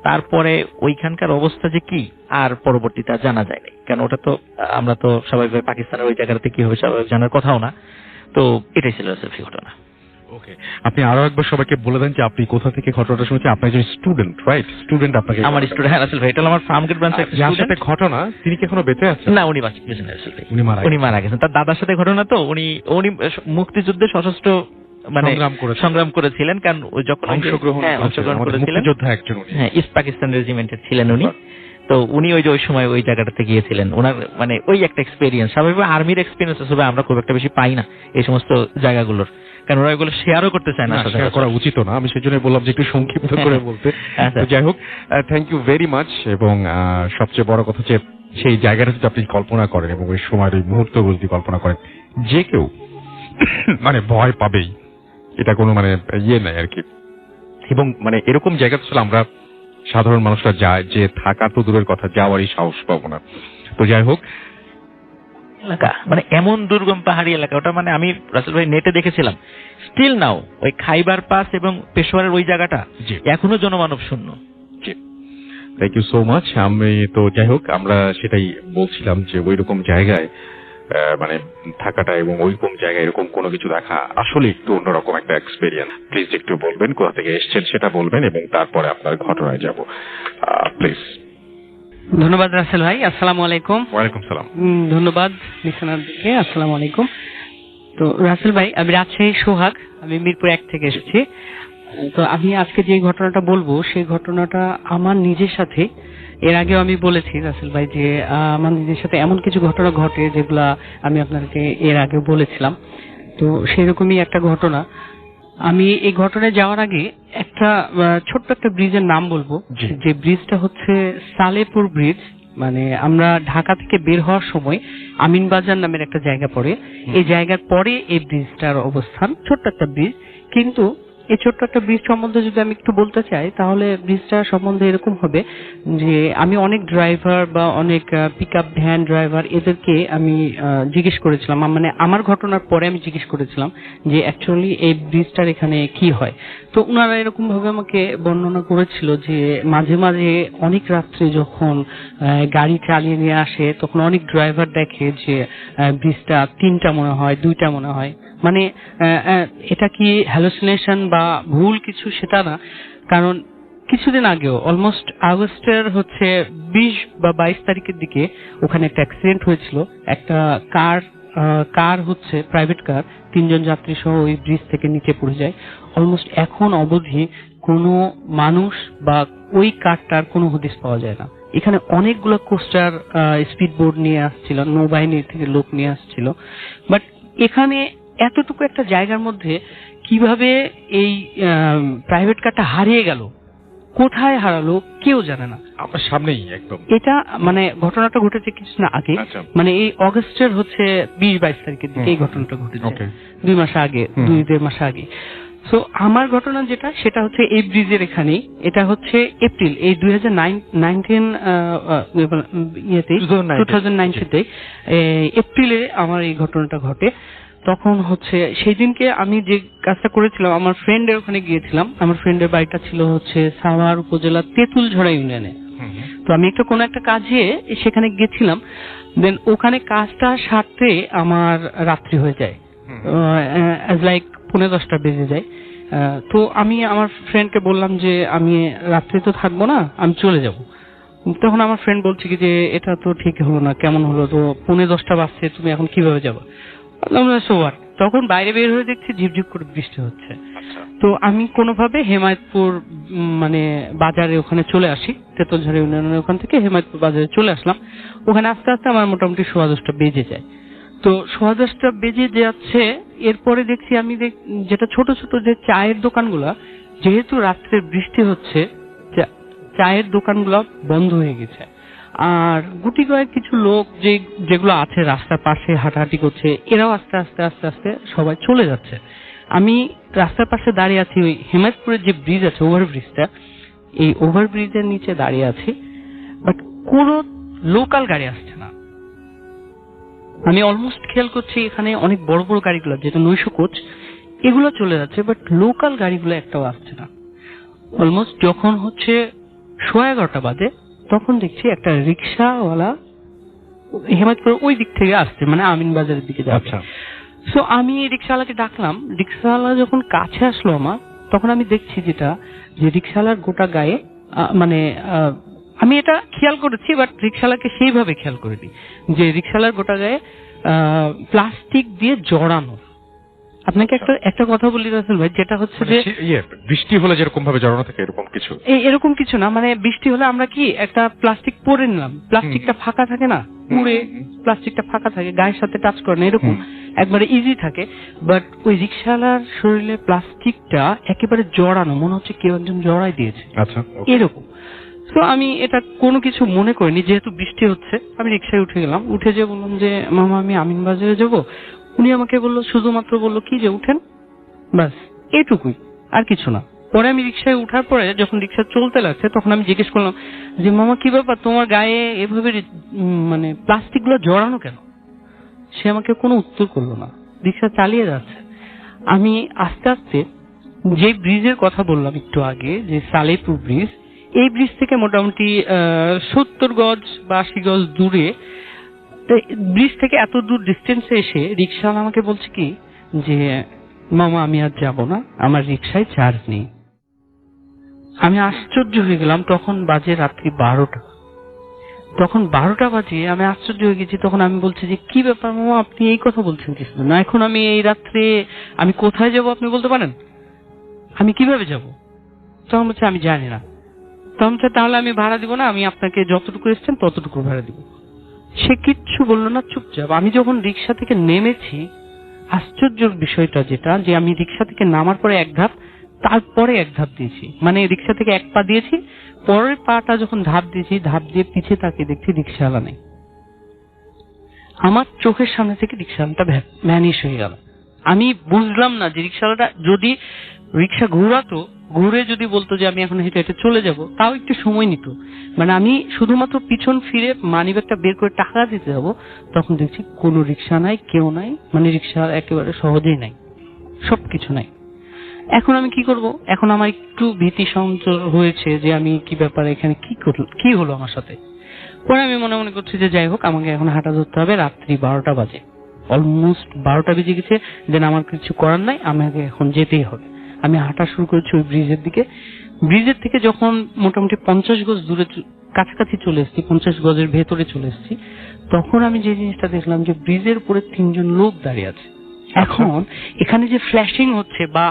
তারপরে ওইখানকার অবস্থা যে কি আর পরবর্তীতে জানা যায়নি, কারণ ওটা তো আমরা তো স্বাভাবিকভাবে পাকিস্তানের ওই জায়গাতে কি হবে স্বাভাবিক জানার কথাও না। তো এটাই ছিল রাসেল ভাই ঘটনা। ওকে, আপনি আরো একবার সবাইকে বলে দেন যে আপনি কোথা থেকে ঘটনাটা শুনছেন। আপনি একজন স্টুডেন্ট, রাইট? স্টুডেন্ট আপনাকে আমার স্টুডেন্ট। হ্যাঁ রাসেল ভাই, এটা আমার ফার্মগেট ব্রাঞ্চের একটা স্টুডেন্ট। ঘটনা, তিনি কি এখনো বেঁচে আছেন? না, উনি বাঁচতেছেন রাসেল ভাই, উনি মারা গেছেন। তার দাদার সাথে ঘটনা। তো উনি মুক্তিযুদ্ধে সশস্ত্র মানে সংগ্রাম করেছিলেন, কারণ যখন অংশগ্রহণ করেছিলেন, যোদ্ধা একজন উনি। হ্যাঁ, ইস্ট পাকিস্তান রেজিমেন্টের ছিলেন উনি। তো উনি ওই সময় ওই জায়গাটাতে গিয়েছিলেন। ওনার মানে ওই একটা এক্সপেরিয়েন্স, স্বাভাবিকভাবে আর্মির এক্সপেরিয়েন্স আসলে আমরা খুব একটা বেশি পাই না এই সমস্ত জায়গাগুলোর, কারণ ওরা এগুলো শেয়ারও করতে চায় না, শেয়ার করা উচিত না। আমি সেজন্য বললাম যে একটু সংক্ষিপ্ত করে বলতে। যাই হোক, থ্যাংক ইউ ভেরি মাচ। এবং সবচেয়ে বড় কথা যে সেই জায়গাটা যদি আপনি কল্পনা করেন এবং ওই সময়ের ওই মুহূর্তগুলো যদি কল্পনা করেন, যে কেউ মানে ভয় পাবেই, এটা কোনো মানে ইয়ে নাই আর কি। এবং মানে এরকম জায়গা ছিল আমরা সাধারণ মানুষরা যায়, যে থাকা তো দূরের কথা, যাওয়ারই সাহস পাবো না। তো যাই হোক, এলাকা মানে এমন দুর্গম পাহাড়ি এলাকা, ওটা মানে আমি রাসেল ভাই নেটে দেখেছিলাম, স্টিল নাও ওই খাইবার পাস এবং পেশোয়ারের ওই জায়গাটা এখনো জনমানব শূন্য। Thank you so much. আমি তো যাই হোক, আমরা সেটাই বলছিলাম যে ওই রকম জায়গায় মানে থাকাটা এবং ওইরকম জায়গায় এরকম কোনো কিছু দেখা আসলে একটু অন্যরকম একটা এক্সপেরিয়েন্স। প্লিজ একটু বলবেন কোথা থেকে এসেছেন সেটা বলবেন, এবং তারপরে আপনার ঘটনায় যাব প্লিজ। ধন্যবাদ রাসেল ভাই, আসসালামু আলাইকুম। ওয়ালাইকুম সালাম। ধন্যবাদ নিশানাদকে, আসসালামু আলাইকুম। তো রাসেল ভাই, আমি রাজশাহী সোহাগ, আমি মিরপুর 1 থেকে এসেছি। তো আমি আজকে যে ঘটনাটা বলবো সেই ঘটনাটা আমার নিজের সাথে, এর আগেও আমি বলেছি রাসেল ভাই যে আমার নিজের সাথে এমন কিছু ঘটনা ঘটে যেগুলা আমি আপনাকে এর আগেও বলেছিলাম। তো সেরকমই একটা ঘটনা। আমি এই ঘটনায় যাওয়ার আগে একটা ছোট্ট একটা ব্রিজের নাম বলবো, যে ব্রিজটা হচ্ছে সালেপুর ব্রিজ। মানে আমরা ঢাকা থেকে বের হওয়ার সময় আমিনবাজার নামের একটা জায়গা পড়ে, এই জায়গার পরে এই ব্রিজটার অবস্থান। ছোট্ট একটা ব্রিজ, কিন্তু এই ছোট্ট একটা ব্রিজ সম্বন্ধে যদি আমি একটু বলতে চাই, তাহলে ব্রিজটা সম্বন্ধে এরকম হবে যে আমি অনেক ড্রাইভার বা অনেক পিকআপ ভ্যান ড্রাইভার এদেরকে আমি জিজ্ঞেস করেছিলাম, মানে আমার ঘটনার পরে আমি জিজ্ঞেস করেছিলাম যে অ্যাকচুয়ালি এই ব্রিজটার এখানে কি হয়। তো ওনারা এরকম ভাবে আমাকে বর্ণনা করেছিল যে মাঝে মাঝে অনেক রাত্রে যখন গাড়ি চালিয়ে নিয়ে আসে, তখন অনেক ড্রাইভার দেখে যে ব্রিজটা 3টা মনে হয়, 2টা মনে হয়। মানে এটা কি হ্যালুসিনেশন বা ভুল কিছু সেটা না, কারণ কিছুদিন আগেও অলমোস্ট আগস্টের 20 বা 22 তারিখের দিকে ওখানে একটা অ্যাক্সিডেন্ট হয়েছিল। একটা কার প্রাইভেট কার 3 জন যাত্রী সহ ওই ব্রিজ থেকে নিচে পড়ে যায়। অলমোস্ট এখন অবধি কোনো মানুষ বা ওই কারটার কোনো হদিস পাওয়া যায় না। এখানে অনেকগুলো কোস্টার স্পিড বোর্ড নিয়ে আসছিল, নৌবাহিনী থেকে লোক নিয়ে আসছিল, বাট এখানে এতটুকু একটা জায়গার মধ্যে কিভাবে এই প্রাইভেট কারটা হারিয়ে গেল, কোথায় হারালো কেউ জানে না। আপনার সামনেই একদম। এটা মানে ঘটনাটা ঘটেছে কিছুদিন আগে, আচ্ছা। মানে এই অগস্টের হচ্ছে 20-22 তারিখের দিকে এই ঘটনাটা ঘটেছে, Okay. 2 মাস আগে, 2-1.5 মাস আগে। সো আমার ঘটনা যেটা সেটা হচ্ছে এই ব্রিজের এখানেই, এটা হচ্ছে এপ্রিল এই 2019 এপ্রিলে আমার এই ঘটনাটা ঘটে। তখন হচ্ছে সেই দিনকে আমি যে কাজটা করেছিলাম, আমার ফ্রেন্ডের ওখানে গিয়েছিলাম। আমার ফ্রেন্ডের বাড়িটা ছিল হচ্ছে সাভার উপজেলার তেঁতুলঝড়া ইউনিয়নে। তো আমি কোনো একটা কাজে সেখানে গেছিলাম, দেন ওখানে কাজটা সারতে আমার রাত্রি হয়ে যায়, লাইক 9:30 বেজে যায়। তো আমি আমার ফ্রেন্ডকে বললাম যে আমি রাত্রে তো থাকবো না, আমি চলে যাব। তখন আমার ফ্রেন্ড বলছে কি যে এটা তো ঠিক হলো না, কেমন হলো, তো 9:30 বাজছে, তুমি এখন কিভাবে যাবো? তখন বাইরে বের হয়ে দেখছি ঝিপঝিপ করে বৃষ্টি হচ্ছে। তো আমি কোনোভাবে হেমায়তপুর মানে বাজারে ওখানে চলে আসি, তেঁতুলঝড়া ইউনিয়নের ওখান থেকে হেমায়তপুর বাজারে চলে আসলাম। ওখানে আস্তে আস্তে আমার মোটামুটি 10:15 বেজে যায়। তো 10:15 বেজে যাচ্ছে, এরপরে দেখছি আমি যেটা ছোট ছোট যে চায়ের দোকানগুলা, যেহেতু রাত্রে বৃষ্টি হচ্ছে, চায়ের দোকানগুলো বন্ধ হয়ে গেছে। আর গুটি কয়েক কিছু লোক যেগুলো আছে রাস্তার পাশে হাঁটাহাঁটি করছে, এরাও আস্তে আস্তে আস্তে আস্তে সবাই চলে যাচ্ছে। আমি রাস্তার পাশে দাঁড়িয়ে আছি, ওই হেমায়তপুরের যে ব্রিজ আছে, ওভারব্রিজটা, এই ওভারব্রিজের নিচে দাঁড়িয়ে আছি, বাট কোনো লোকাল গাড়ি আসছে না। আমি অলমোস্ট খেয়াল করছি এখানে অনেক বড় বড় গাড়িগুলো, যেটা 900 কোচ, এগুলো চলে যাচ্ছে, বাট লোকাল গাড়িগুলো একটাও আসছে না। অলমোস্ট যখন হচ্ছে 11:30 বাজে, তখন দেখছি একটা রিক্সাওয়ালা হেমায়তপুরের ওই দিক থেকে আসছে, মানে আমিন বাজারের দিকে যাচ্ছে। সো আমি রিক্সাওয়ালাকে ডাকলাম। রিক্সাওয়ালা যখন কাছে আসলো আমার, তখন আমি দেখছি যেটা যে রিক্সাওয়ালার গোটা গায়ে মানে আমি এটা খেয়াল করেছি, বাট রিক্সাওয়ালাকে সেইভাবে খেয়াল করিনি যে রিক্সাওয়ালার গোটা গায়ে প্লাস্টিক দিয়ে জড়ানো। আপনাকে একটা কথা বলি রাসেল ভাই, যেটা হচ্ছে যে বৃষ্টি হলে যেরকম ভাবে জড়ানো থাকে এরকম কিছু, এরকম কিছু না, মানে বৃষ্টি হলে আমরা কি একটা প্লাস্টিক পরে নিলাম, প্লাস্টিকটা ফাঁকা থাকে না, পুরে প্লাস্টিকটা ফাঁকা থাকে, গায়ের সাথে টাচ করে না, এরকম একবারে ইজি থাকে। বাট ওই রিক্সাওয়ালার শরীরে প্লাস্টিকটা একেবারে জড়ানো, মনে হচ্ছে কেউ একজন জড়াই দিয়েছে, আচ্ছা এরকম। তো আমি এটা কোনো কিছু মনে করিনি, যেহেতু বৃষ্টি হচ্ছে আমি রিক্সায় উঠে গেলাম। উঠে যে বললাম যে মামা আমি আমিন বাজারে যাবো। উনি আমাকে বললো, শুধুমাত্র বললো কি যে উঠেন, বাস এটুকুই, আর কিছু না। পরে আমি রিক্সায় উঠার পরে যখন রিক্সা চলতে লাগছে, তখন আমি জিজ্ঞেস করলাম যে মামা কি ব্যাপার, তোমার গায়ে এভাবে মানে প্লাস্টিক গুলো জড়ানো কেন? সে আমাকে কোনো উত্তর করলো না, রিক্সা চালিয়ে যাচ্ছে। আমি আস্তে আস্তে যে ব্রিজের কথা বললাম একটু আগে, যে সালেপুর ব্রিজ, এই ব্রিজ থেকে মোটামুটি 70 গজ বা 80 গজ দূরে, ব্রিজ থেকে এত দূর ডিস্টেন্সে এসে রিক্সাওয়ালা আমাকে বলছে কি যে মামা আমি আর যাব না, আমার রিক্সায় চার্জ নেই। আমি আশ্চর্য হয়ে গেলাম। তখন বাজে রাত্রি 12টা। তখন 12টা বাজে, আমি আশ্চর্য হয়ে গেছি। তখন আমি বলছি যে কি ব্যাপার মামা, আপনি এই কথা বলছেন কিছু না, এখন আমি এই রাত্রে আমি কোথায় যাব আপনি বলতে পারেন? আমি কিভাবে যাব? তখন বলছে আমি জানি না। তখন তাহলে আমি ভাড়া দিব না, আমি আপনাকে যতটুকু এসছেন ততটুকু ভাড়া দিব। সে কিচ্ছু বললো না, চুপচাপ। আমি যখন রিক্সা থেকে নেমেছি, আশ্চর্যের বিষয়টা যেটা, যে আমি রিক্সা থেকে নামার পরে এক ধাপ, তারপরে এক ধাপ দিয়েছি, মানে রিক্সা থেকে এক পা দিয়েছি, পরের পাটা যখন ধাপ দিয়েছি, ধাপ দিয়ে পিছিয়ে তাকিয়ে দেখছি রিক্সাওয়ালা নেই। আমার চোখের সামনে থেকে রিক্সাওয়ালাটা ভ্যানিশ হয়ে গেল। আমি বুঝলাম না যে রিক্সাওয়ালাটা যদি রিক্সা ঘুরাতো, ঘুরে যদি বলতো যে আমি এখন হেঁটে হেঁটে চলে যাব, তাও একটু সময় নিত। মানে আমি শুধুমাত্র পিছন ফিরে মানিব্যাগটা বের করে টাকা দিতে যাবো, তখন দেখছি কোনো রিক্সা নাই, কেউ নাই, মানে রিক্সা একেবারে সহজেই নাই, সবকিছু নাই। এখন আমি কি করব? এখন আমার একটু ভীতি সঞ্চার হয়েছে যে আমি কি ব্যাপারে, এখানে কি হলো আমার সাথে। পরে আমি মনে মনে করছি যে যাই হোক, আমাকে এখন হাঁটা ধরতে হবে। রাত্রি 12টা বাজে, অলমোস্ট 12টা বেজে গেছে। দেন আমার কিছু করার নাই, আমাকে এখন যেতেই হবে। আমি হাঁটা শুরু করেছি ওই ব্রিজের দিকে। ব্রিজের থেকে যখন মোটামুটি 50 গজ দূরে কাছাকাছি চলে এসেছি, 50 গজের ভেতরে চলে এসেছি, তখন আমি যে জিনিসটা দেখলাম যে ব্রিজের উপরে 3 জন লোক দাঁড়িয়ে আছে। এখন এখানে যে ফ্ল্যাশিং হচ্ছে বা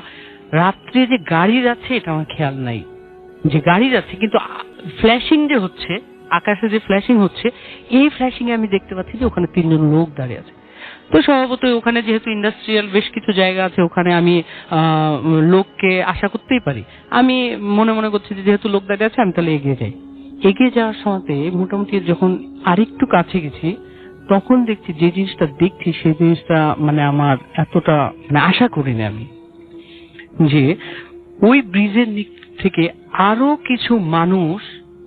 রাত্রে যে গাড়ি যাচ্ছে এটা আমার খেয়াল নাই, যে গাড়ি যাচ্ছে কিন্তু ফ্ল্যাশিং যে হচ্ছে, আকাশে যে ফ্ল্যাশিং হচ্ছে, এই ফ্ল্যাশিং এ আমি দেখতে পাচ্ছি যে ওখানে 3 জন লোক দাঁড়িয়ে আছে। তো স্বভাবতই ওখানে যেহেতু ইন্ডাস্ট্রিয়াল বেশ কিছু জায়গা আছে, ওখানে আমি লোককে আশা করতেই পারি। আমি মনে মনে করছি যে যেহেতু লোক দাঁড়িয়ে আছে আমি তাহলে এগিয়ে যাই। এগিয়ে যাওয়ার সময়তে মোটামুটি যখন আরেকটু কাছে গেছি তখন দেখছি যে জিনিসটা দেখছি সেই জিনিসটা মানে আমার এতটা মানে আশা করিনি আমি, যে ওই ব্রিজের নিচ থেকে আরো কিছু মানুষ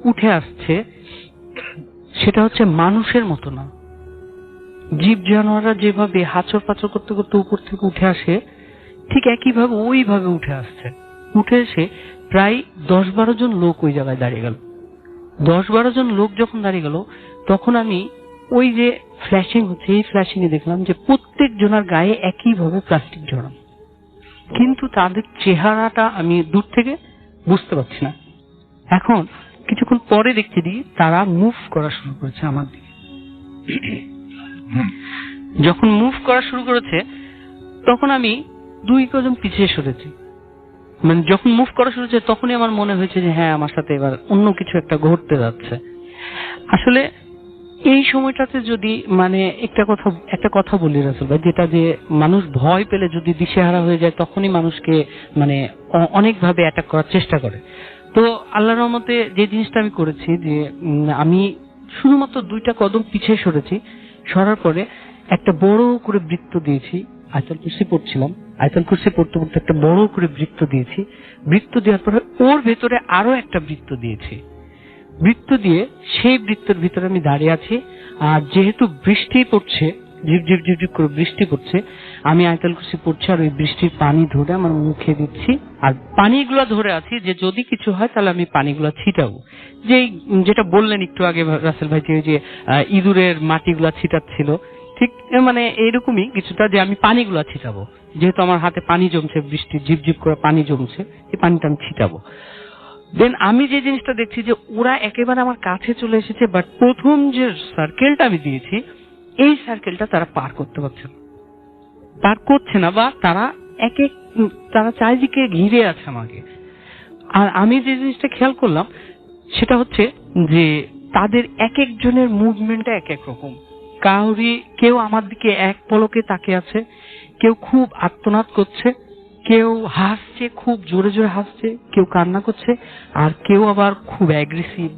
উঠে আসছে। সেটা হচ্ছে মানুষের মতো না, জীব জানোয়াররা যেভাবে হাঁচর পাচর করতে করতে উপর থেকে উঠে আসে ঠিক একইভাবে ওইভাবে উঠে আসছে। উঠে এসে প্রায় 10-12 জন লোক ওই জায়গায় দাঁড়িয়ে গেল। 10-12 জন লোক যখন দাঁড়িয়ে গেল তখন আমি ওই যে ফ্ল্যাশিং হচ্ছে এই ফ্ল্যাশিং এ দেখলাম যে প্রত্যেক জনের গায়ে একইভাবে প্লাস্টিক জড়ানো, কিন্তু তাদের চেহারাটা আমি দূর থেকে বুঝতে পারছি না। এখন কিছুক্ষণ পরে দেখছি তারা মুভ করা শুরু করেছে আমার দিকে। যখন মুভ করা শুরু করেছে তখন আমি 2 কদম পিছিয়ে সরেছি। মানে যখন মুভ করা শুরু হয়েছে তখনই আমার মনে হয়েছে যে হ্যাঁ আমার সাথে এবার অন্য কিছু একটা ঘটতে যাচ্ছে। আসলে এই সময়টাতে যদি মানে একটা কথা বলি রাসূল ভাই, যেটা যে মানুষ ভয় পেলে যদি দিশেহারা হয়ে যায় তখনই মানুষকে মানে অনেকভাবে অ্যাটাক করার চেষ্টা করে। তো আল্লাহর রহমতে যে জিনিসটা আমি করেছি যে আমি শুধুমাত্র 2টা কদম পিছিয়ে সরেছি। সরার পরে একটা বড় করে বৃত্ত দিয়েছি। আয়াতুল কুরসি পড়ছিলাম, আয়াতুল কুরসি পড়তে পড়তে একটা বড় করে বৃত্ত দিয়েছি। বৃত্ত দেওয়ার পরে ওর ভেতরে আরো একটা বৃত্ত দিয়েছি। বৃত্ত দিয়ে সেই বৃত্তের ভিতরে আমি দাঁড়িয়ে আছি। আর যেহেতু বৃষ্টি পড়ছে, ঝিপ ঝিপ ঝিপ ঝিপ করে বৃষ্টি পড়ছে, আমি আয়াতুল কুরসি পড়ছি আর ওই বৃষ্টির পানি ধরে আমার মুখে দিচ্ছি। আর পানিগুলো ধরে আছি যে যদি কিছু হয় তাহলে আমি পানিগুলো ছিটাবো। যেটা বললেন একটু আগে রাসেল ভাই, যে ইঁদুরের মাটিগুলা ছিটাচ্ছিল, ঠিক মানে এইরকমই কিছুটা, যে আমি পানিগুলা ছিটাবো। যেহেতু আমার হাতে পানি জমছে, বৃষ্টির ঝিপঝিপ করে পানি জমছে, এই পানিটা আমি ছিটাবো। দেন আমি যে জিনিসটা দেখছি যে ওরা একেবারে আমার কাছে চলে এসেছে, বাট প্রথম যে সার্কেলটা আমি দিয়েছি এই সার্কেলটা তারা পার করতে পারছে না, বা তারা চারিদিকে ঘিরে আছে আমাকে। আর আমি যে জিনিসটা খেয়াল করলাম সেটা হচ্ছে যে তাদের এক একজনের মুভমেন্টটা এক এক রকম। কেউ আমার দিকে এক পলকে তাকিয়ে আছে, কেউ খুব আর্তনাদ করছে, কেউ হাসছে, খুব জোরে জোরে হাসছে, কেউ কান্না করছে, আর কেউ আবার খুব অ্যাগ্রেসিভ,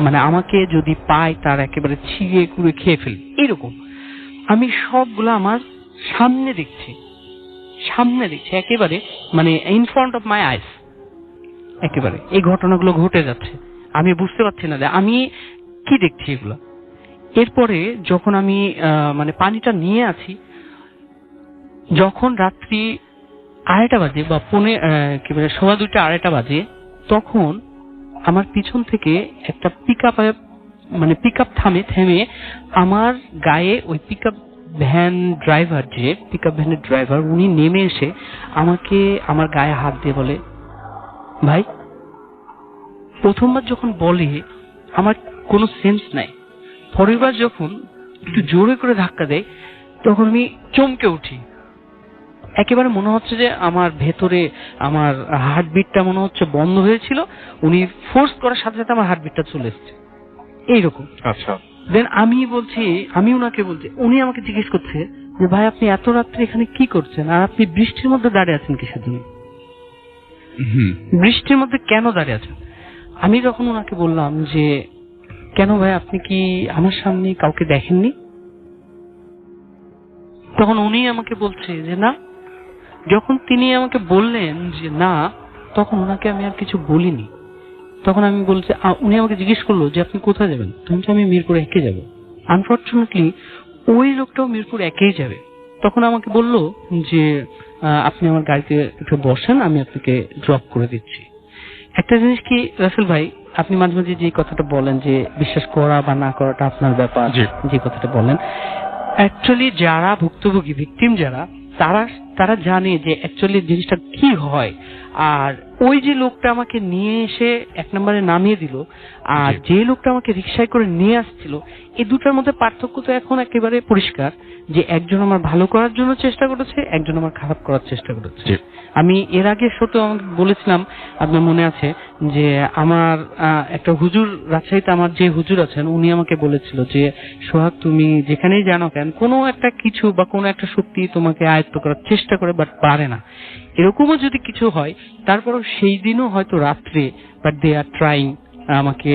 মানে আমাকে যদি পায় তার একেবারে ছিঁড়ে কুড়ে খেয়ে ফেলে এরকম। আমি সবগুলো আমার সামনে দেখছি একেবারে, মানে ইন ফ্রন্ট অফ মাই আইস একেবারে এই ঘটনাগুলো ঘটে যাচ্ছে। আমি বুঝতে পারছি না যে আমি কি দেখছি এগুলো। এরপরে যখন আমি মানে পানিটা নিয়ে আছি, যখন রাত্রি 2:30 বাজে বা 2:15 বাজে, তখন আমার পিছন থেকে একটা পিকআপ থেমে আমার গায়ে ওই পিকআপ ভ্যানের ড্রাইভার উনি নেমে এসে আমাকে আমার গায়ে হাত দিয়ে বলে, ভাই। প্রথমবার যখন বলে আমার কোনো সেন্স নাই, পরের বার যখন একটু জোরে করে ধাক্কা দেয় তখন আমি চমকে উঠি। একেবারে মনে হচ্ছে যে আমার ভেতরে আমার হার্টবিটটা মনে হচ্ছে বন্ধ হয়েছিল, উনি ফোর্স করার সাথে সাথে আমার হার্টবিটটা চলে এসছে এইরকম। আচ্ছা। দেন আমি ওনাকে বলছি, উনি আমাকে জিজ্ঞেস করছে যে ভাই আপনি এত রাত্রে এখানে কি করছেন, আর আপনি বৃষ্টির মধ্যে দাঁড়িয়ে আছেন কিসের জন্য, বৃষ্টির মধ্যে কেন দাঁড়িয়ে আছেন? আমি যখন ওনাকে বললাম যে কেন ভাই, আপনি কি আমার সামনে কাউকে দেখেননি? তখন উনি আমাকে বলছে যে না। যখন তিনি আমাকে বললেন যে না, তখন ওনাকে আমি আর কিছু বলিনি। তখন আমি বলছি, উনি আমাকে জিজ্ঞেস করলো যে আপনি কোথায় যাবেন? তখন আমি মিরপুর 1 যাবো। আনফরচুনেটলি ওই লোকটাও মিরপুর 1 যাবে। তখন আমাকে বললো যে আপনি আমার গাড়িতে একটু বসেন, আমি আপনাকে ড্রপ করে দিচ্ছি। একটা জিনিস কি রাসেল ভাই, আপনি মাঝে মাঝে যে কথাটা বলেন যে বিশ্বাস করা বা না করাটা আপনার ব্যাপার, যে কথাটা বলেন, অ্যাকচুয়ালি যারা ভুক্তভোগী ভিকটিম যারা, তারা তারা জানে যে অ্যাকচুয়ালি জিনিসটা কি হয়। আর ওই যে লোকটা আমাকে নিয়ে এসে 1 নম্বরে নামিয়ে দিল, আর জি। যে লোকটা আমাকে রিকশায় করে নিয়ে আসছিল, এই দুটার মধ্যে পার্থক্য তো এখন একেবারে পরিষ্কার যে একজন আমার ভালো করার জন্য চেষ্টা করেছে, একজন আমার খারাপ করার চেষ্টা করেছে। জি। আমি এর আগে সত্যি আমাকে বলেছিলাম, আপনার মনে আছে যে আমার একটা হুজুর, রাজশাহীতে আমার যে হুজুর আছেন, উনি আমাকে বলেছিল যে সোহাগ, তুমি যেখানেই জানো কেন কোনো একটা কিছু বা কোনো একটা শক্তি তোমাকে আয়ত্ত করার চেষ্টা করে বাট পারে না। এরকমও যদি কিছু হয়, তারপরও সেই দিনও হয়তো রাত্রে বাট দে আর ট্রাইং, আমাকে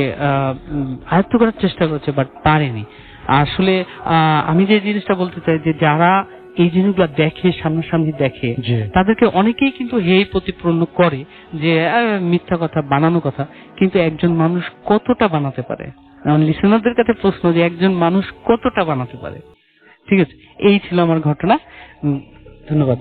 আয়ত্ত করার চেষ্টা করেছে বাট পারেনি। আসলে আমি যে জিনিসটা বলতে চাই যে যারা এই জিনিসগুলো দেখে, সামনাসামনি দেখে, তাদেরকে অনেকেই কিন্তু হেয় প্রতিপন্ন করে যে মিথ্যা কথা, বানানো কথা, কিন্তু একজন মানুষ কতটা বানাতে পারে? আমার লিসেনারদের কাছে প্রশ্ন যে একজন মানুষ কতটা বানাতে পারে। ঠিক আছে, এই ছিল আমার ঘটনা। ধন্যবাদ।